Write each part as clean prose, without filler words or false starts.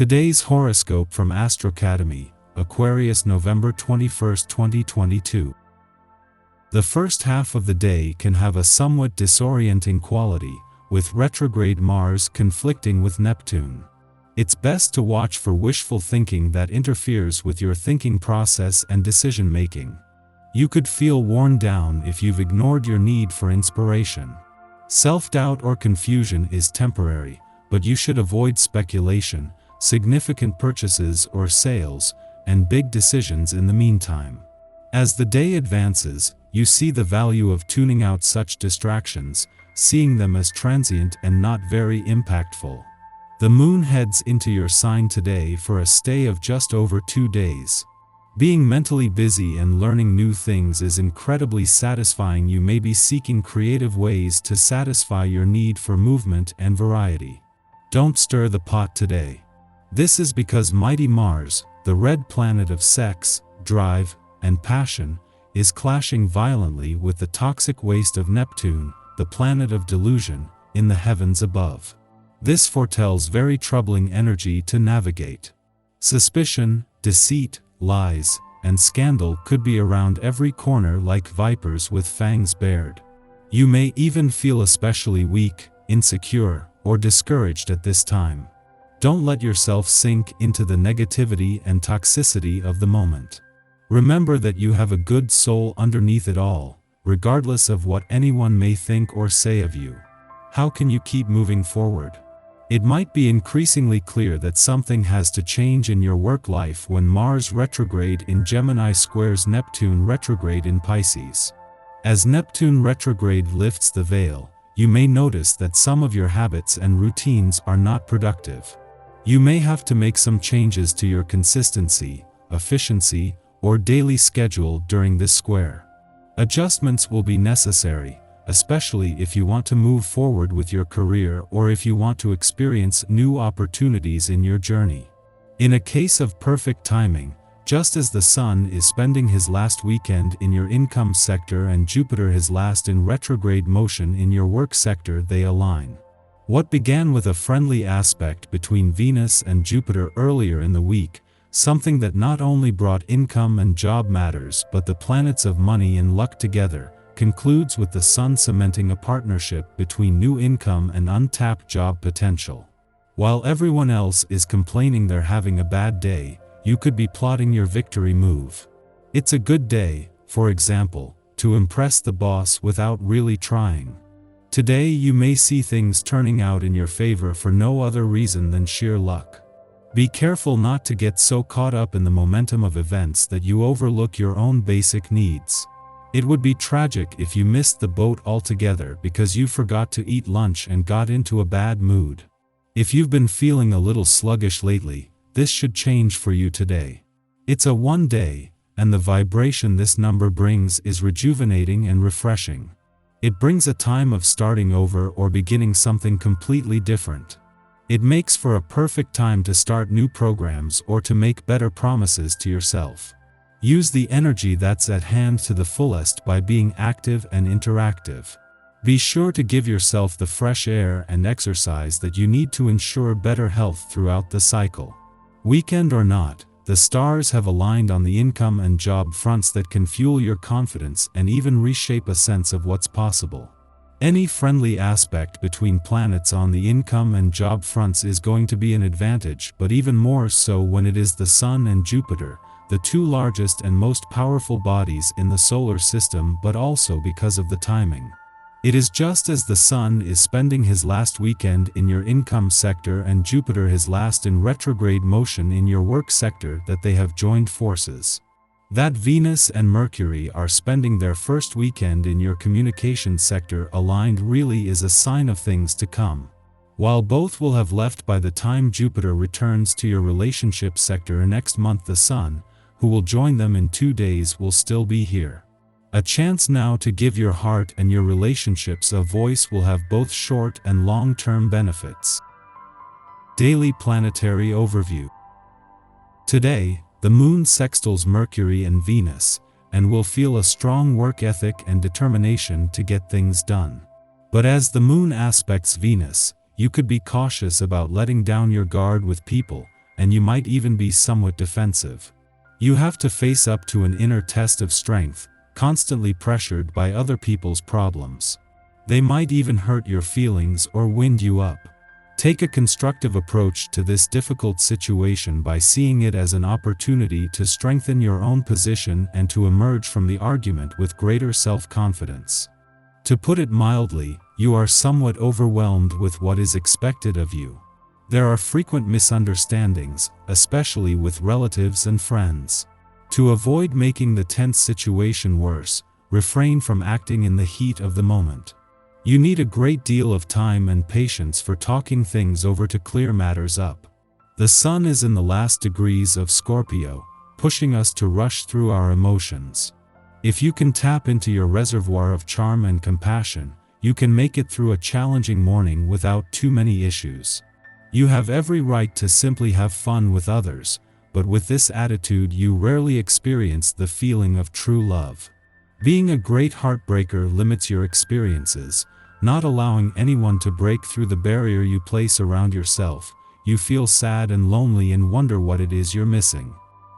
Today's horoscope from Astrocademy, Aquarius November 21, 2022. The first half of the day can have a somewhat disorienting quality, with retrograde Mars conflicting with Neptune. It's best to watch for wishful thinking that interferes with your thinking process and decision-making. You could feel worn down if you've ignored your need for inspiration. Self-doubt or confusion is temporary, but you should avoid speculation, significant purchases or sales, and big decisions in the meantime. As the day advances, you see the value of tuning out such distractions, seeing them as transient and not very impactful. The moon heads into your sign today for a stay of just over 2 days. Being mentally busy and learning new things is incredibly satisfying. You may be seeking creative ways to satisfy your need for movement and variety. Don't stir the pot today. This is because mighty Mars, the red planet of sex, drive, and passion, is clashing violently with the toxic waste of Neptune, the planet of delusion, in the heavens above. This foretells very troubling energy to navigate. Suspicion, deceit, lies, and scandal could be around every corner like vipers with fangs bared. You may even feel especially weak, insecure, or discouraged at this time. Don't let yourself sink into the negativity and toxicity of the moment. Remember that you have a good soul underneath it all, regardless of what anyone may think or say of you. How can you keep moving forward? It might be increasingly clear that something has to change in your work life when Mars retrograde in Gemini squares Neptune retrograde in Pisces. As Neptune retrograde lifts the veil, you may notice that some of your habits and routines are not productive. You may have to make some changes to your consistency, efficiency, or daily schedule during this square. Adjustments will be necessary, especially if you want to move forward with your career or if you want to experience new opportunities in your journey. In a case of perfect timing, just as the Sun is spending his last weekend in your income sector and Jupiter his last in retrograde motion in your work sector, they align. What began with a friendly aspect between Venus and Jupiter earlier in the week, something that not only brought income and job matters but the planets of money and luck together, concludes with the Sun cementing a partnership between new income and untapped job potential. While everyone else is complaining they're having a bad day, you could be plotting your victory move. It's a good day, for example, to impress the boss without really trying. Today you may see things turning out in your favor for no other reason than sheer luck. Be careful not to get so caught up in the momentum of events that you overlook your own basic needs. It would be tragic if you missed the boat altogether because you forgot to eat lunch and got into a bad mood. If you've been feeling a little sluggish lately, this should change for you today. It's a 1 day, and the vibration this number brings is rejuvenating and refreshing. It brings a time of starting over or beginning something completely different. It makes for a perfect time to start new programs or to make better promises to yourself. Use the energy that's at hand to the fullest by being active and interactive. Be sure to give yourself the fresh air and exercise that you need to ensure better health throughout the cycle. Weekend or not, the stars have aligned on the income and job fronts that can fuel your confidence and even reshape a sense of what's possible. Any friendly aspect between planets on the income and job fronts is going to be an advantage, but even more so when it is the Sun and Jupiter, the two largest and most powerful bodies in the solar system, but also because of the timing. It is just as the Sun is spending his last weekend in your income sector and Jupiter his last in retrograde motion in your work sector that they have joined forces. That Venus and Mercury are spending their first weekend in your communication sector aligned really is a sign of things to come. While both will have left by the time Jupiter returns to your relationship sector next month, the Sun, who will join them in 2 days, will still be here. A chance now to give your heart and your relationships a voice will have both short and long-term benefits. Daily Planetary Overview. Today, the Moon sextiles Mercury and Venus, and will feel a strong work ethic and determination to get things done. But as the Moon aspects Venus, you could be cautious about letting down your guard with people, and you might even be somewhat defensive. You have to face up to an inner test of strength, constantly pressured by other people's problems. They might even hurt your feelings or wind you up. Take a constructive approach to this difficult situation by seeing it as an opportunity to strengthen your own position and to emerge from the argument with greater self-confidence. To put it mildly, you are somewhat overwhelmed with what is expected of you. There are frequent misunderstandings, especially with relatives and friends. To avoid making the tense situation worse, refrain from acting in the heat of the moment. You need a great deal of time and patience for talking things over to clear matters up. The Sun is in the last degrees of Scorpio, pushing us to rush through our emotions. If you can tap into your reservoir of charm and compassion, you can make it through a challenging morning without too many issues. You have every right to simply have fun with others, but with this attitude you rarely experience the feeling of true love. Being a great heartbreaker limits your experiences, not allowing anyone to break through the barrier you place around yourself. You feel sad and lonely and wonder what it is you're missing.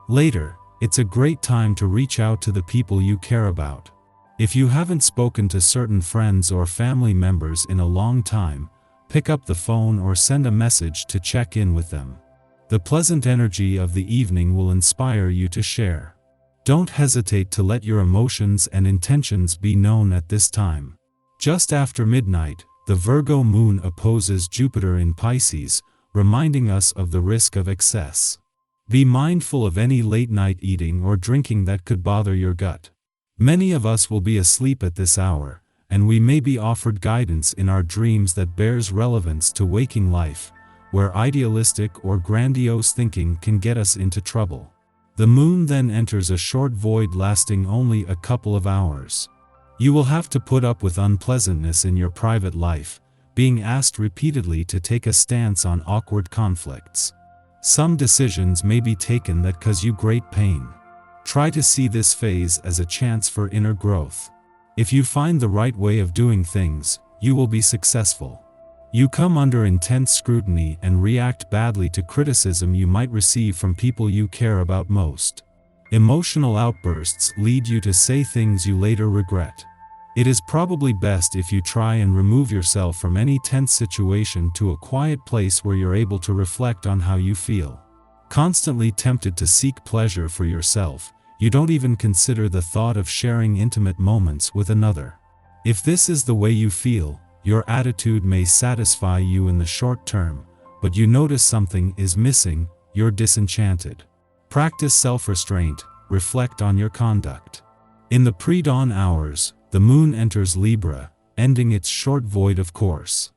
Later, it's a great time to reach out to the people you care about. If you haven't spoken to certain friends or family members in a long time, pick up the phone or send a message to check in with them. The pleasant energy of the evening will inspire you to share. Don't hesitate to let your emotions and intentions be known at this time. Just after midnight, the Virgo moon opposes Jupiter in Pisces, reminding us of the risk of excess. Be mindful of any late-night eating or drinking that could bother your gut. Many of us will be asleep at this hour, and we may be offered guidance in our dreams that bears relevance to waking life, where idealistic or grandiose thinking can get us into trouble. The moon then enters a short void lasting only a couple of hours. You will have to put up with unpleasantness in your private life, being asked repeatedly to take a stance on awkward conflicts. Some decisions may be taken that cause you great pain. Try to see this phase as a chance for inner growth. If you find the right way of doing things, you will be successful. You come under intense scrutiny and react badly to criticism you might receive from people you care about most. Emotional outbursts lead you to say things you later regret. It is probably best if you try and remove yourself from any tense situation to a quiet place where you're able to reflect on how you feel. Constantly tempted to seek pleasure for yourself, you don't even consider the thought of sharing intimate moments with another. If this is the way you feel, your attitude may satisfy you in the short term, but you notice something is missing, you're disenchanted. Practice self-restraint, reflect on your conduct. In the pre-dawn hours, the moon enters Libra, ending its short void of course.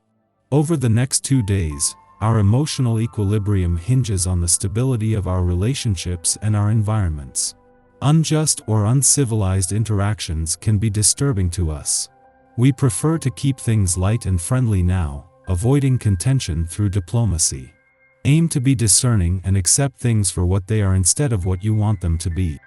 Over the next 2 days, our emotional equilibrium hinges on the stability of our relationships and our environments. Unjust or uncivilized interactions can be disturbing to us. We prefer to keep things light and friendly now, avoiding contention through diplomacy. Aim to be discerning and accept things for what they are instead of what you want them to be.